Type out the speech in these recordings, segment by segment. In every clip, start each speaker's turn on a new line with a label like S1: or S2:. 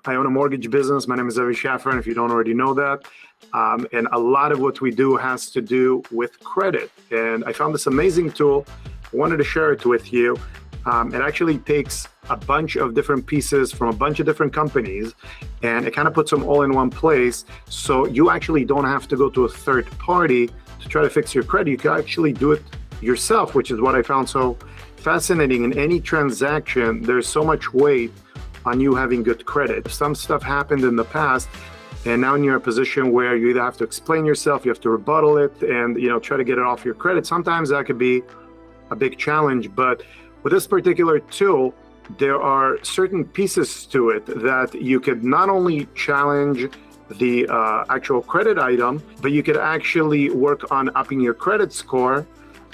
S1: I own a mortgage business. My name is Zevi Shafran, if you don't already know that. And a lot of what we do has to do with credit. And I found this amazing tool. I wanted to share it with you. It actually takes a bunch of different pieces from a bunch of different companies, and it kind of puts them all in one place. So you actually don't have to go to a third party to try to fix your credit. You can actually do it yourself, which is what I found so fascinating. In any transaction, there's so much weight on you having good credit. Some stuff happened in the past, and now you're in a position where you either have to explain yourself, you have to rebuttal it, and try to get it off your credit. Sometimes that could be a big challenge, but with this particular tool, there are certain pieces to it that you could not only challenge the actual credit item, but you could actually work on upping your credit score,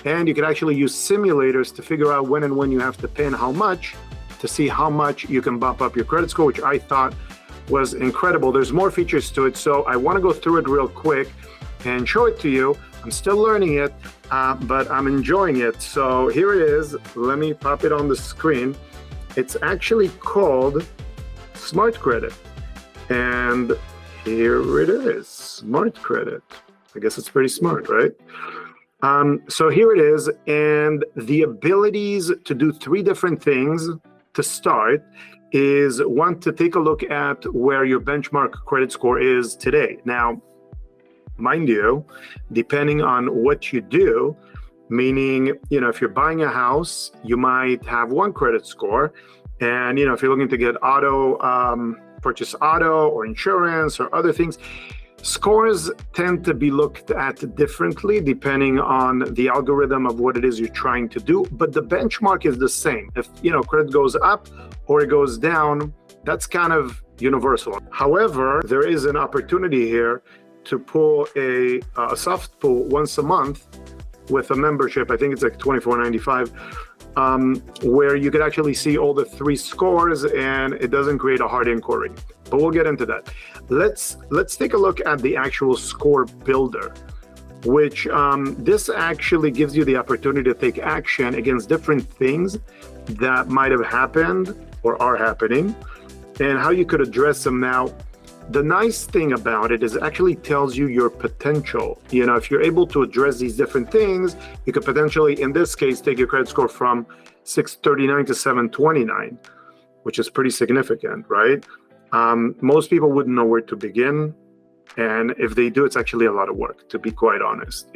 S1: and you could actually use simulators to figure out when you have to pay and how much, to see how much you can bump up your credit score, which I thought was incredible. There's more features to it, so I want to go through it real quick and show it to you. I'm still learning it, but I'm enjoying it. So here it is. Let me pop it on the screen. It's actually called Smartcredit, and here it is, Smartcredit. I guess it's pretty smart, right? So here it is, and the abilities to do three different things to start is one, to take a look at where your benchmark credit score is today. Now, mind you, depending on what you do, meaning, if you're buying a house, you might have one credit score. And, if you're looking to get purchase auto or insurance or other things, scores tend to be looked at differently depending on the algorithm of what it is you're trying to do. But the benchmark is the same. If, credit goes up or it goes down, that's kind of universal. However, there is an opportunity here to pull a soft pull once a month with a membership. I think it's like $24.95, where you could actually see all the three scores, and it doesn't create a hard inquiry. But we'll get into that. Let's take a look at the actual score builder, which this actually gives you the opportunity to take action against different things that might have happened or are happening, and how you could address them. Now, the nice thing about it is it actually tells you your potential. If you're able to address these different things, you could potentially, in this case, take your credit score from 639 to 729, which is pretty significant, right? Most people wouldn't know where to begin. And if they do, it's actually a lot of work, to be quite honest,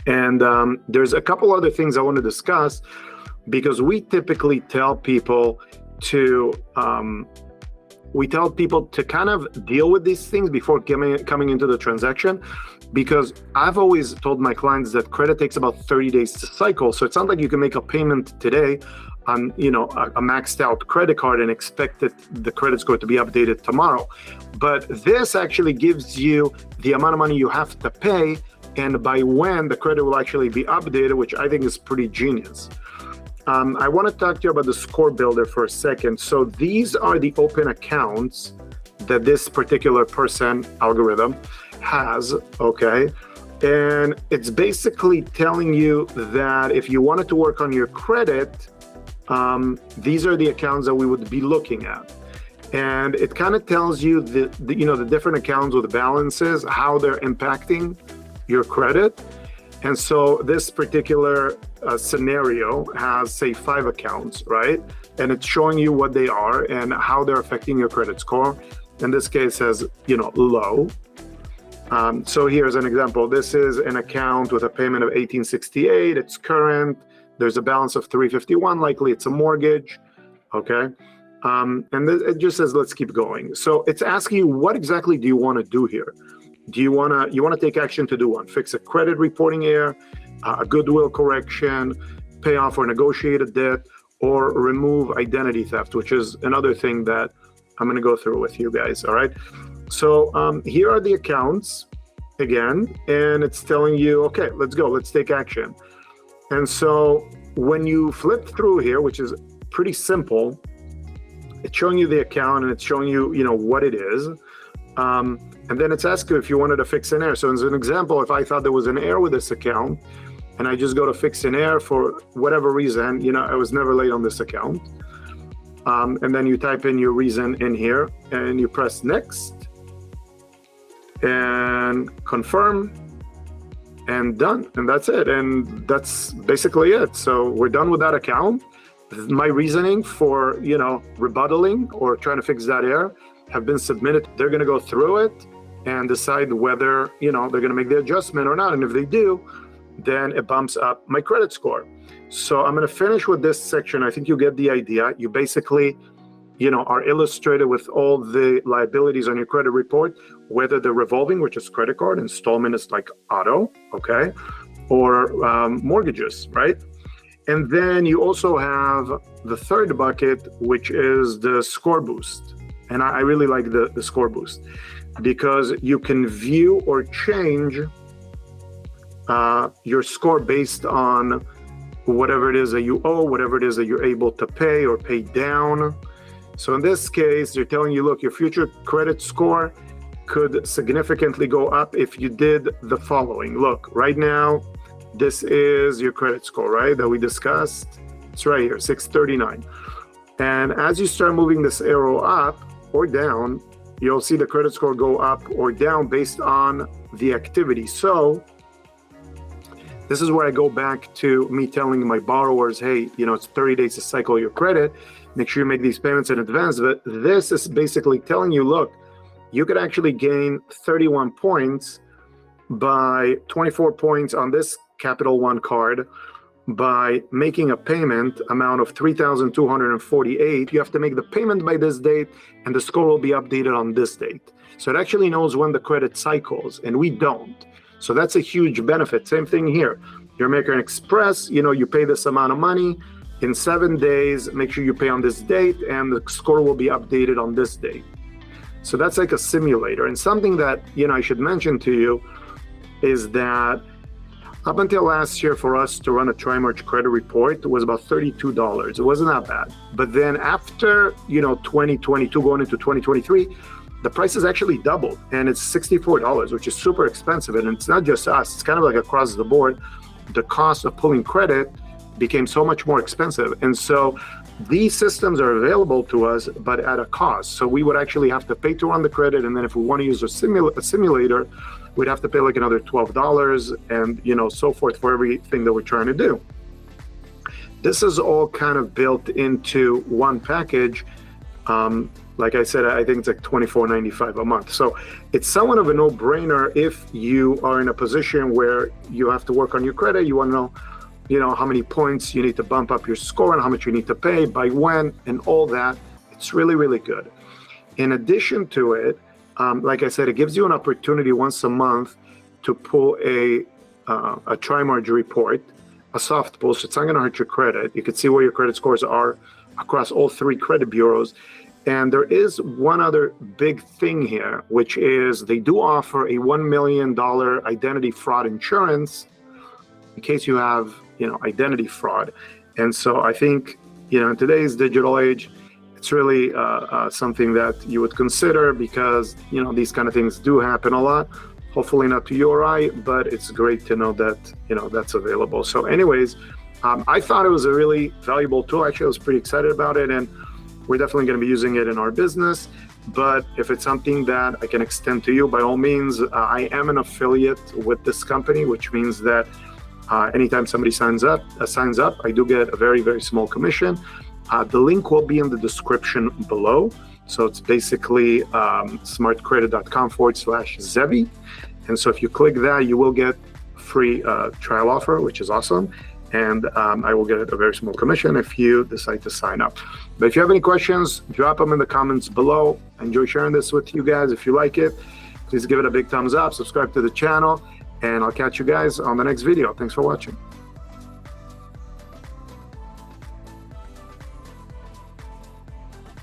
S1: And there's a couple other things I want to discuss, because we typically tell people to kind of deal with these things before coming into the transaction, because I've always told my clients that credit takes about 30 days to cycle. So it's not like you can make a payment today on a maxed out credit card and expect that the credit score to be updated tomorrow. But this actually gives you the amount of money you have to pay and by when the credit will actually be updated, which I think is pretty genius. I want to talk to you about the score builder for a second. So these are the open accounts that this particular person algorithm has, okay? And it's basically telling you that if you wanted to work on your credit, these are the accounts that we would be looking at. And it kind of tells you the different accounts with balances, how they're impacting your credit. And so this particular scenario has, say, 5 accounts, right? And it's showing you what they are and how they're affecting your credit score. In this case, says, low. So here's an example. This is an account with a payment of $1,868. It's current. There's a balance of $351. Likely it's a mortgage. Okay. And it just says, let's keep going. So it's asking you, what exactly do you want to do here? Do you want to take action to do one? Fix a credit reporting error, a goodwill correction, pay off or negotiate a debt, or remove identity theft, which is another thing that I'm going to go through with you guys. All right. So here are the accounts again, and it's telling you, okay, let's go. Let's take action. And so when you flip through here, which is pretty simple, it's showing you the account and it's showing you, what it is. And then it's asking you if you wanted to fix an error. So as an example, if I thought there was an error with this account and I just go to fix an error for whatever reason, I was never late on this account. And then you type in your reason in here and you press next and confirm and done. And that's it. And that's basically it. So we're done with that account. My reasoning for, rebuttaling or trying to fix that error have been submitted. They're going to go through it and decide whether, they're going to make the adjustment or not. And if they do, then it bumps up my credit score. So I'm going to finish with this section. I think you get the idea. You basically, are illustrated with all the liabilities on your credit report, whether they're revolving, which is credit card, installment is like auto, okay, or mortgages, right? And then you also have the third bucket, which is the score boost. And I really like the score boost because you can view or change your score based on whatever it is that you owe, whatever it is that you're able to pay or pay down. So in this case, they're telling you, look, your future credit score could significantly go up if you did the following. Look, right now, this is your credit score, right, that we discussed. It's right here, 639. And as you start moving this arrow up or down, you'll see the credit score go up or down based on the activity. So this is where I go back to me telling my borrowers, hey, it's 30 days to cycle your credit. Make sure you make these payments in advance. But this is basically telling you, look, you could actually gain 31 points by 24 points on this Capital One card by making a payment amount of $3,248. You have to make the payment by this date, and the score will be updated on this date. So it actually knows when the credit cycles, and we don't. So that's a huge benefit. Same thing here. You're American Express, you pay this amount of money. In 7 days, make sure you pay on this date, and the score will be updated on this date. So that's like a simulator. And something that, I should mention to you is that up until last year, for us to run a tri-merge credit report, it was about $32. It wasn't that bad. But then after, 2022 going into 2023, the price has actually doubled, and it's $64, which is super expensive. And it's not just us, it's kind of like across the board. The cost of pulling credit became so much more expensive. And so these systems are available to us, but at a cost. So we would actually have to pay to run the credit. And then if we want to use a simulator, we'd have to pay like another $12 and, so forth for everything that we're trying to do. This is all kind of built into one package. Like I said, I think it's like $24.95 a month. So it's somewhat of a no-brainer if you are in a position where you have to work on your credit. You want to know, how many points you need to bump up your score and how much you need to pay, by when, and all that. It's really, really good. In addition to it, like I said, it gives you an opportunity once a month to pull a tri-merge report, a soft pull, so it's not going to hurt your credit. You can see where your credit scores are across all three credit bureaus. And there is one other big thing here, which is they do offer a $1 million identity fraud insurance in case you have, identity fraud. And so I think, in today's digital age, it's really something that you would consider because, these kind of things do happen a lot. Hopefully not to your eye, but it's great to know that, that's available. So anyways, I thought it was a really valuable tool. Actually, I was pretty excited about it, and we're definitely going to be using it in our business. But if it's something that I can extend to you, by all means, I am an affiliate with this company, which means that anytime somebody signs up, I do get a very, very small commission. The link will be in the description below. So it's basically smartcredit.com/Zevi. And so if you click that, you will get a free trial offer, which is awesome. And I will get a very small commission if you decide to sign up. But if you have any questions, drop them in the comments below. I enjoy sharing this with you guys. If you like it, please give it a big thumbs up, subscribe to the channel, and I'll catch you guys on the next video. Thanks for watching.